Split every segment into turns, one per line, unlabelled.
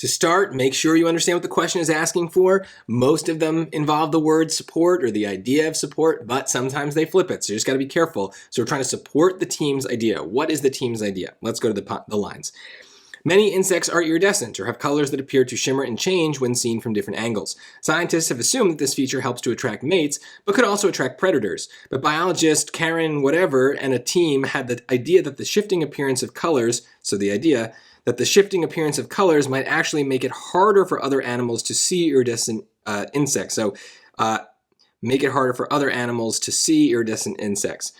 To start, make sure you understand what the question is asking for. Most of them involve the word support or the idea of support, but sometimes they flip it, so you just got to be careful. So we're trying to support the team's idea. What is the team's idea? Let's go to the lines. Many insects are iridescent or have colors that appear to shimmer and change when seen from different angles. Scientists have assumed that this feature helps to attract mates, but could also attract predators. But biologist Karen whatever and a team had the idea that the shifting appearance of colors, might actually make it harder for other animals to see iridescent insects. Make it harder for other animals to see iridescent insects.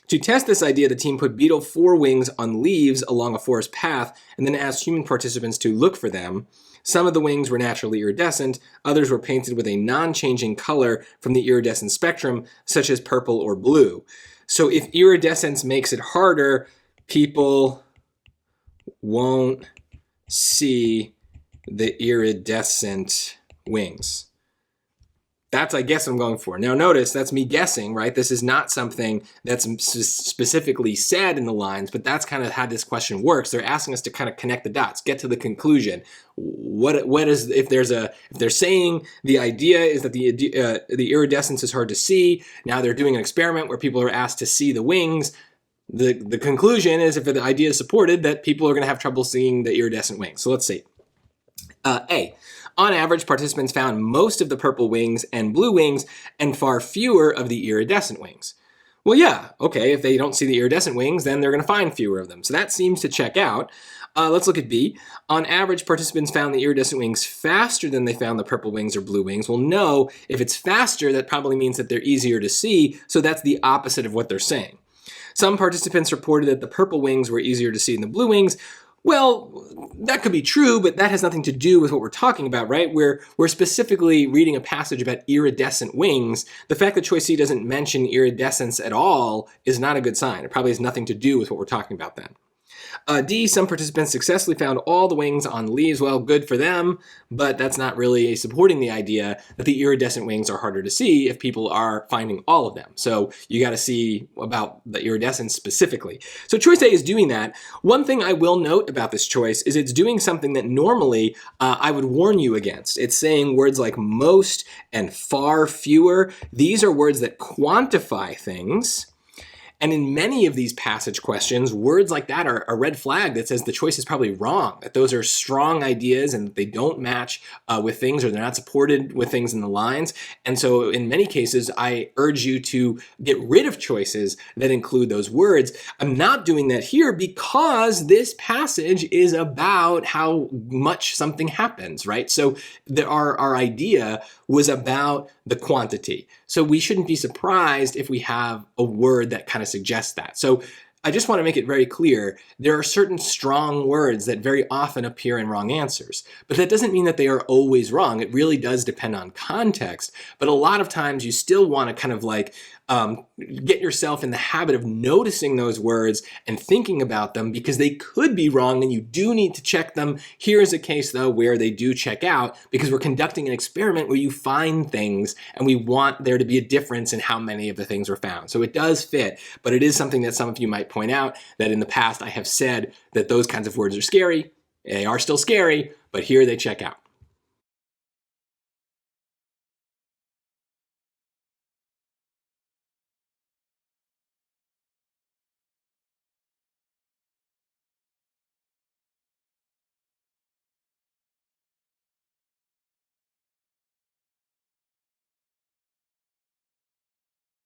To test this idea, the team put beetle forewings on leaves along a forest path and then asked human participants to look for them. Some of the wings were naturally iridescent, others were painted with a non-changing color from the iridescent spectrum, such as purple or blue. So if iridescence makes it harder, people won't see the iridescent wings. That's, I guess, what I'm going for. Now notice, that's me guessing, right? This is not something that's specifically said in the lines, but that's kind of how this question works. They're asking us to kind of connect the dots, get to the conclusion. What is, if they're saying the idea is that the iridescence is hard to see, now they're doing an experiment where people are asked to see the wings. The conclusion is, if the idea is supported, that people are going to have trouble seeing the iridescent wings. So let's see. A. On average, participants found most of the purple wings and blue wings and far fewer of the iridescent wings. Well, yeah, okay, if they don't see the iridescent wings, then they're going to find fewer of them. So that seems to check out. Let's look at B. On average, participants found the iridescent wings faster than they found the purple wings or blue wings. Well, no, if it's faster, that probably means that they're easier to see, so that's the opposite of what they're saying. Some participants reported that the purple wings were easier to see than the blue wings. Well, that could be true, but that has nothing to do with what we're talking about, right? We're specifically reading a passage about iridescent wings. The fact that choice C doesn't mention iridescence at all is not a good sign. It probably has nothing to do with what we're talking about then. D, some participants successfully found all the wings on leaves. Well, good for them, but that's not really supporting the idea that the iridescent wings are harder to see if people are finding all of them. So you got to see about the iridescence specifically. So choice A is doing that. One thing I will note about this choice is it's doing something that normally I would warn you against. It's saying words like most and far fewer. These are words that quantify things. And in many of these passage questions, words like that are a red flag that says the choice is probably wrong, that those are strong ideas and they don't match with things, or they're not supported with things in the lines. And so in many cases, I urge you to get rid of choices that include those words. I'm not doing that here because this passage is about how much something happens, right? So our idea was about the quantity. So we shouldn't be surprised if we have a word that kind of suggests that. So I just want to make it very clear, there are certain strong words that very often appear in wrong answers, but that doesn't mean that they are always wrong. It really does depend on context, but a lot of times you still want to kind of like get yourself in the habit of noticing those words and thinking about them because they could be wrong and you do need to check them. Here is a case though where they do check out because we're conducting an experiment where you find things and we want there to be a difference in how many of the things were found. So it does fit, but it is something that some of you might point out that in the past I have said that those kinds of words are scary. They are still scary, but here they check out.